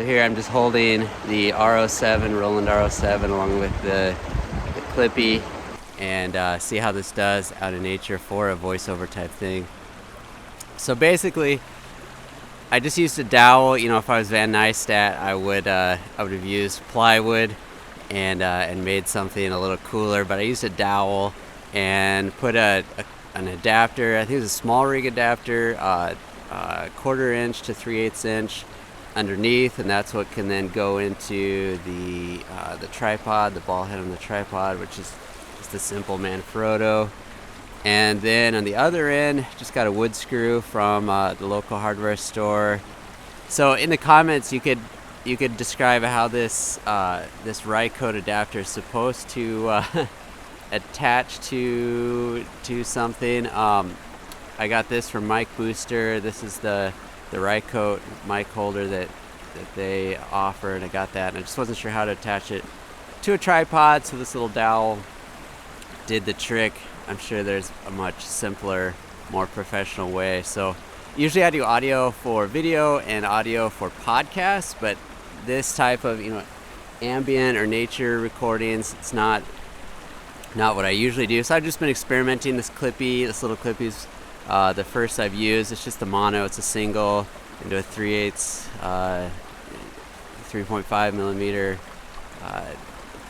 So here I'm just holding the R-07, Roland R-07, along with the Clippy, and see how this does out in nature for a voiceover type thing. So basically, I just used a dowel. You know, if I was Van Neistat, I would have used plywood and made something a little cooler. But I used a dowel and put an adapter. I think it was a small rig adapter, 1/4 inch to 3/8 inch underneath, and that's what can then go into the tripod, the ball head on the tripod, which is just a simple Manfrotto. And then on the other end, just got a wood screw from the local hardware store. So in the comments, you could describe how this Rycote adapter is supposed to attach to something. I got this from Mic Booster. This is the Rycote mic holder that they offer, and I got that, and I just wasn't sure how to attach it to a tripod, so this little dowel did the trick. I'm sure there's a much simpler, more professional way. So usually I do audio for video and audio for podcasts, but this type of, ambient or nature recordings, it's not what I usually do. So I've just been experimenting. This little Clippy's the first I've used. It's just a mono. It's a single into a 3/8 3.5 millimeter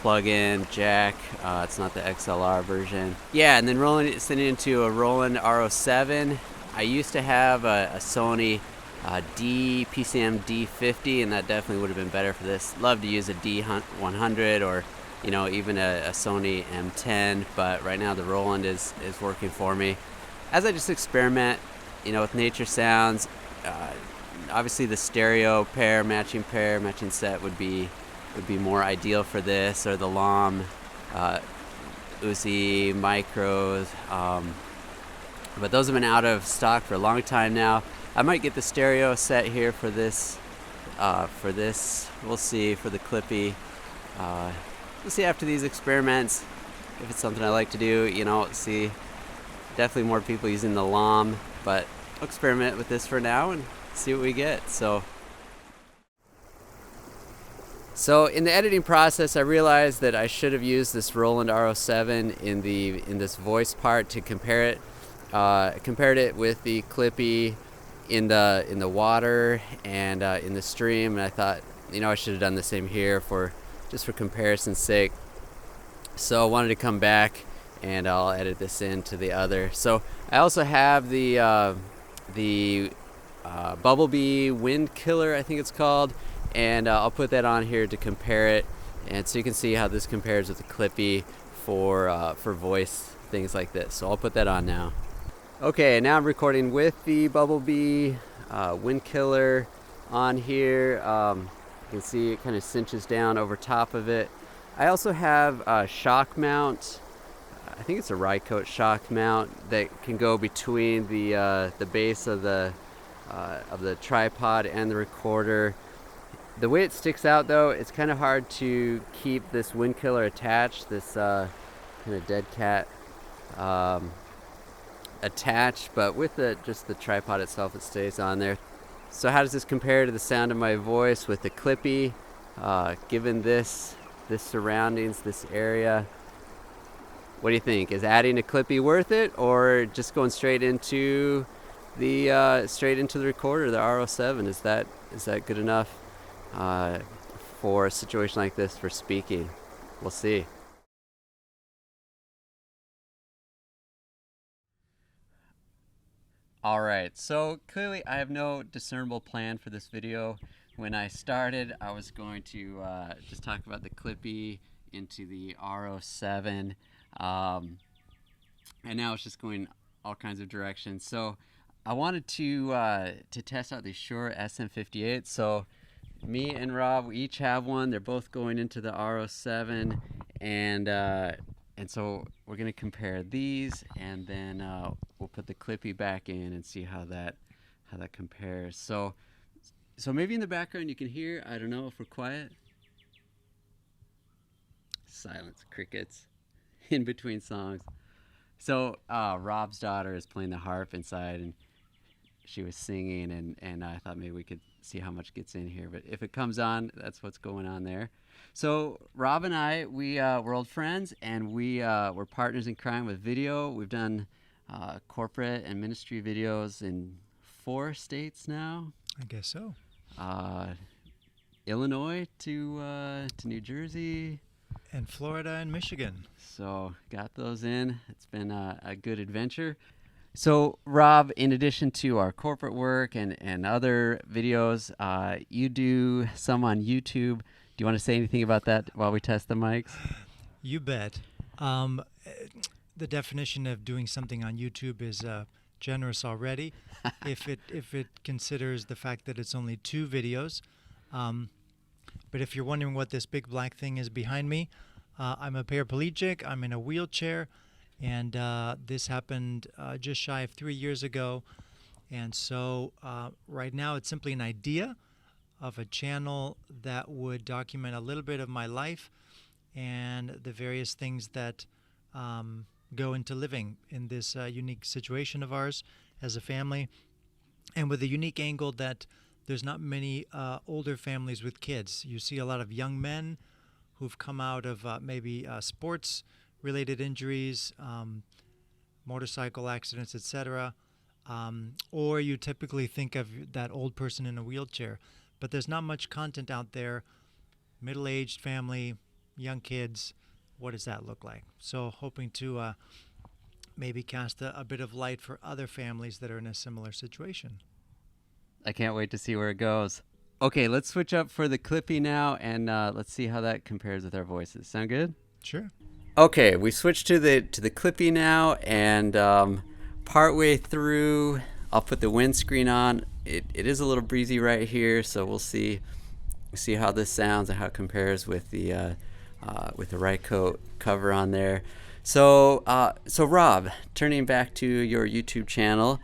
plug-in jack. It's not the XLR version. Yeah, and then sending it into a Roland R-07. I used to have a Sony PCM D50, and that definitely would have been better for this. Love to use a D100 or even a Sony M10, but right now the Roland is working for me. As I just experiment, with nature sounds, obviously the stereo matching set would be more ideal for this, or the LOM Uzi micros, but those have been out of stock for a long time now. I might get the stereo set here for this. We'll see for the Clippy. We'll see after these experiments if it's something I like to do. See. Definitely more people using the LOM, but I'll experiment with this for now and see what we get. So in the editing process, I realized that I should have used this Roland R-07 in this voice part to compare it. Compared it with the Clippy in the water and in the stream, and I thought I should have done the same here for comparison's sake. So I wanted to come back, and I'll edit this into the other. So I also have the Bumblebee Wind Killer, I think it's called, and I'll put that on here to compare it, and so you can see how this compares with the Clippy for voice things like this. So I'll put that on now. Okay, now I'm recording with the Bumblebee Wind Killer on here. You can see it kind of cinches down over top of it. I also have a shock mount. I think it's a Rycote shock mount that can go between the base of the tripod and the recorder. The way it sticks out, though, it's kind of hard to keep this Wind Killer attached. This kind of dead cat attached, but with just the tripod itself, it stays on there. So how does this compare to the sound of my voice with the Clippy? Given this surroundings, this area. What do you think? Is adding a Clippy worth it, or just going straight into the recorder, the R-07? Is that good enough for a situation like this for speaking? We'll see. All right, so clearly I have no discernible plan for this video. When I started, I was going to just talk about the Clippy into the R-07. And now it's just going all kinds of directions. So I wanted to test out the Shure SM58. So me and Rob, we each have one. They're both going into the R-07, and so we're gonna compare these, and then we'll put the Clippy back in and see how that compares. So maybe in the background you can hear. I don't know if we're quiet. Silence, crickets in between songs. So Rob's daughter is playing the harp inside, and she was singing, and I thought maybe we could see how much gets in here. But if it comes on, that's what's going on there. So Rob and I, we're old friends, and we're partners in crime with video. We've done corporate and ministry videos in 4 states now. I guess so. Illinois to New Jersey. And Florida and Michigan. So got those in. It's been a good adventure. So Rob, in addition to our corporate work and other videos, you do some on YouTube. Do you want to say anything about that while we test the mics? You bet. The definition of doing something on YouTube is generous already. if it considers the fact that it's only 2 videos. But if you're wondering what this big black thing is behind me, I'm a paraplegic. I'm in a wheelchair, and this happened just shy of 3 years ago. And so right now it's simply an idea of a channel that would document a little bit of my life and the various things that go into living in this unique situation of ours as a family, and with a unique angle that there's not many older families with kids. You see a lot of young men who've come out of maybe sports-related injuries, motorcycle accidents, etc. Or you typically think of that old person in a wheelchair. But there's not much content out there. Middle-aged family, young kids, what does that look like? So hoping to maybe cast a bit of light for other families that are in a similar situation. I can't wait to see where it goes. Okay, let's switch up for the Clippy now, and let's see how that compares with our voices. Sound good? Sure. Okay, we switched to the Clippy now, and partway through, I'll put the windscreen on. It is a little breezy right here, so we'll see how this sounds and how it compares with the right coat cover on there. So Rob, turning back to your YouTube channel.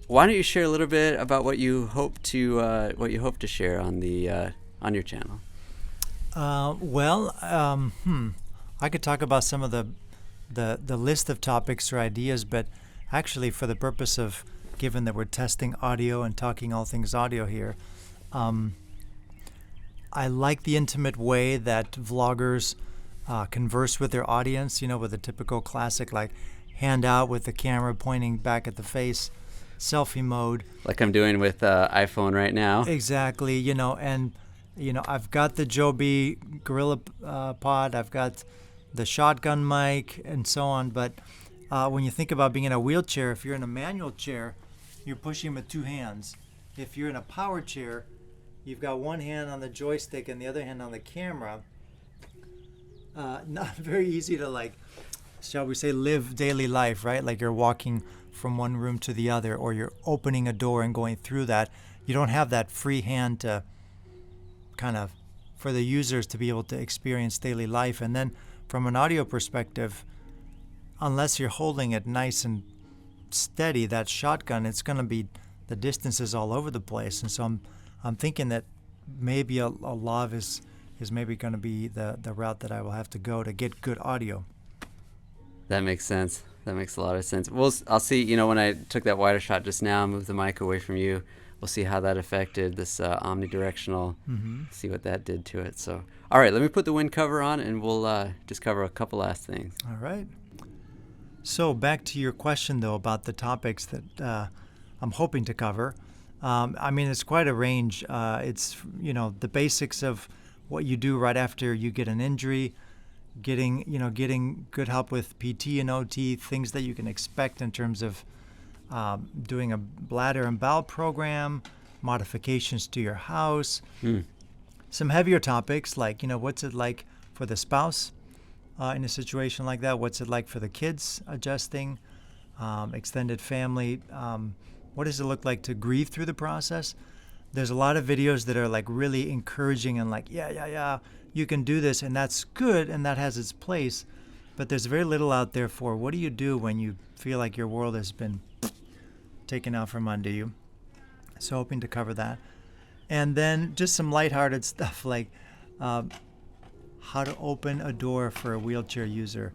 Why don't you share a little bit about what you hope to share on your channel? I could talk about some of the list of topics or ideas, but actually, for the purpose of, given that we're testing audio and talking all things audio here, I like the intimate way that vloggers converse with their audience. With a typical classic like hand out with the camera pointing back at the face. Selfie mode, like I'm doing with iPhone right now. Exactly, and I've got the Joby Gorilla Pod, I've got the shotgun mic, and so on. But when you think about being in a wheelchair, if you're in a manual chair, you're pushing with 2 hands. If you're in a power chair, you've got one hand on the joystick and the other hand on the camera. Not very easy to, shall we say, live daily life, right? Like you're walking from one room to the other, or you're opening a door and going through that. You don't have that free hand to kind of, for the users to be able to experience daily life. And then from an audio perspective, unless you're holding it nice and steady, that shotgun, it's going to be, the distances all over the place. And so I'm thinking that maybe a lav is maybe going to be the route that I will have to go to get good audio. That makes sense. That makes a lot of sense. I'll see, when I took that wider shot just now, moved the mic away from you, we'll see how that affected this omnidirectional, see what that did to it. So, all right, let me put the wind cover on, and we'll just cover a couple last things. All right. So back to your question, though, about the topics that I'm hoping to cover. It's quite a range. It's, the basics of what you do right after you get an injury, getting good help with PT and OT, things that you can expect in terms of doing a bladder and bowel program, modifications to your house, some heavier topics like, what's it like for the spouse in a situation like that? What's it like for the kids adjusting, extended family? What does it look like to grieve through the process? There's a lot of videos that are really encouraging and yeah, you can do this, and that's good, and that has its place. But there's very little out there for what do you do when you feel like your world has been taken out from under you. So hoping to cover that. And then just some lighthearted stuff like how to open a door for a wheelchair user.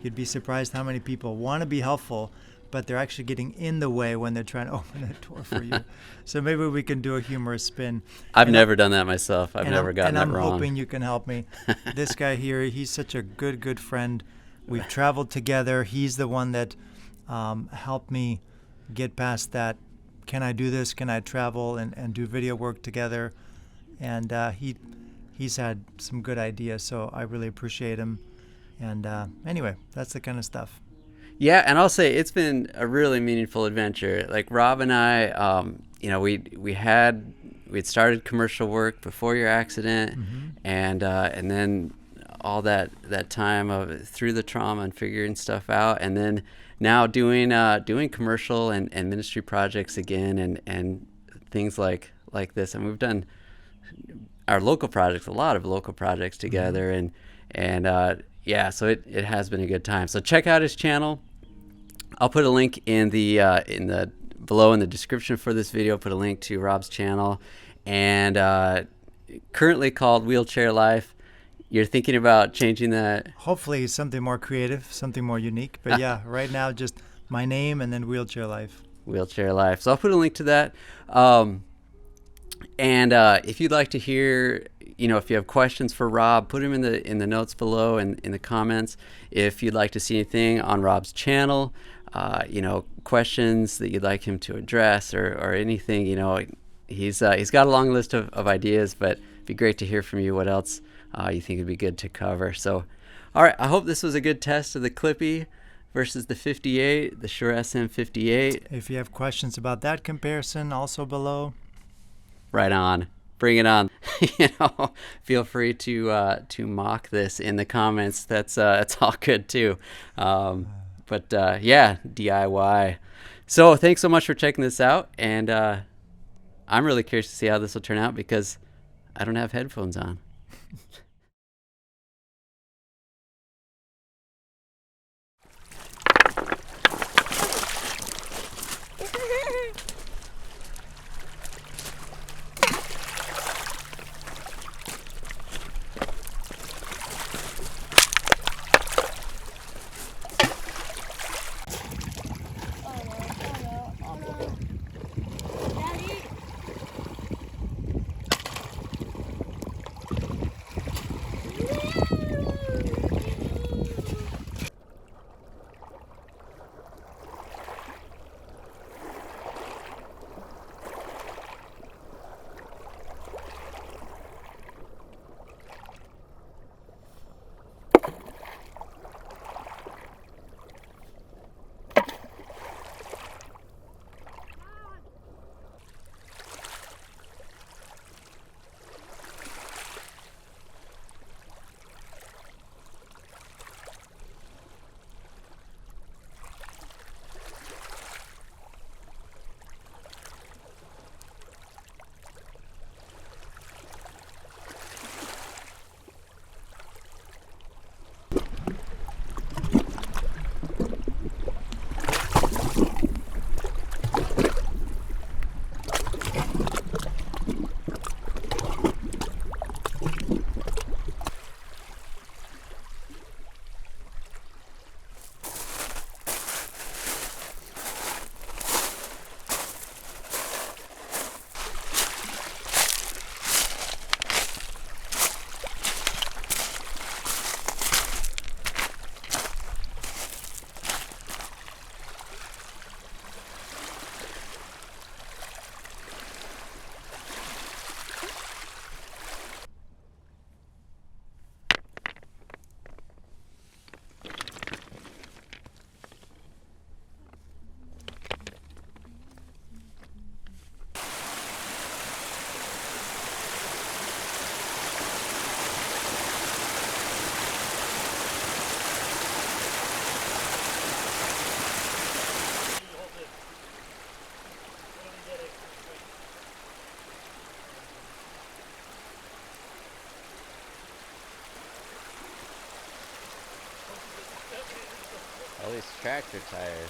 You'd be surprised how many people want to be helpful, but they're actually getting in the way when they're trying to open a door for you. So maybe we can do a humorous spin. I've never done that myself. I've never gotten that wrong. And I'm wrong. hoping you can help me. This guy here, he's such a good friend. We've traveled together. He's the one that helped me get past that. Can I do this? Can I travel and do video work together? And he's had some good ideas, so I really appreciate him. And anyway, that's the kind of stuff. Yeah, and I'll say it's been a really meaningful adventure. Like Rob and I, we had started commercial work before your accident, and then all that time of through the trauma and figuring stuff out, and then now doing commercial and ministry projects again, and things like this. And we've done our local projects, a lot of local projects together, and yeah, so it has been a good time. So check out his channel. I'll put a link in the below in the description for this video. Put a link to Rob's channel, and currently called Wheelchair Life. You're thinking about changing that? Hopefully something more creative, something more unique. But yeah, right now just my name and then Wheelchair Life. Wheelchair Life. So I'll put a link to that. And if you'd like to hear, if you have questions for Rob, put them in the notes below and in the comments. If you'd like to see anything on Rob's channel, questions that you'd like him to address or anything, he's got a long list of ideas, but it'd be great to hear from you what else you think would be good to cover. So, all right, I hope this was a good test of the Clippy versus the 58, the Shure SM58. If you have questions about that comparison, also below. Right on. Bring it on. Feel free to mock this in the comments. That's all good too. But yeah, DIY. So thanks so much for checking this out, and I'm really curious to see how this will turn out because I don't have headphones on. All these tractor tires.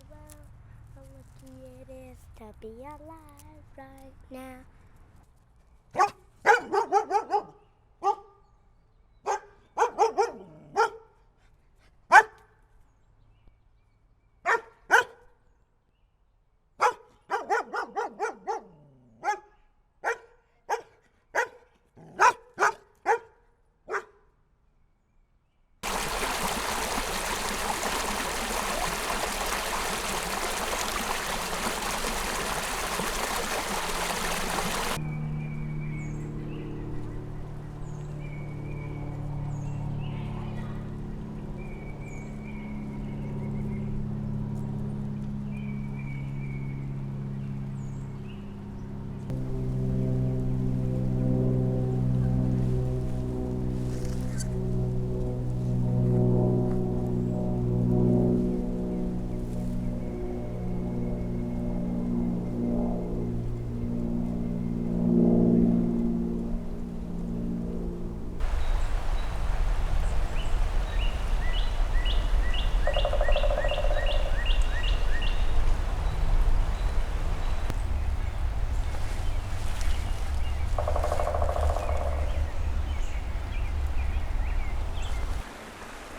about how lucky it is to be alive right now.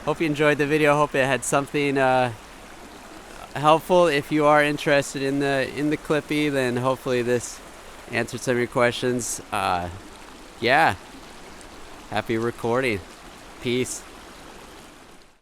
Hope you enjoyed the video. Hope it had something helpful. If you are interested in the Clippy, then hopefully this answered some of your questions. Yeah, happy recording. Peace.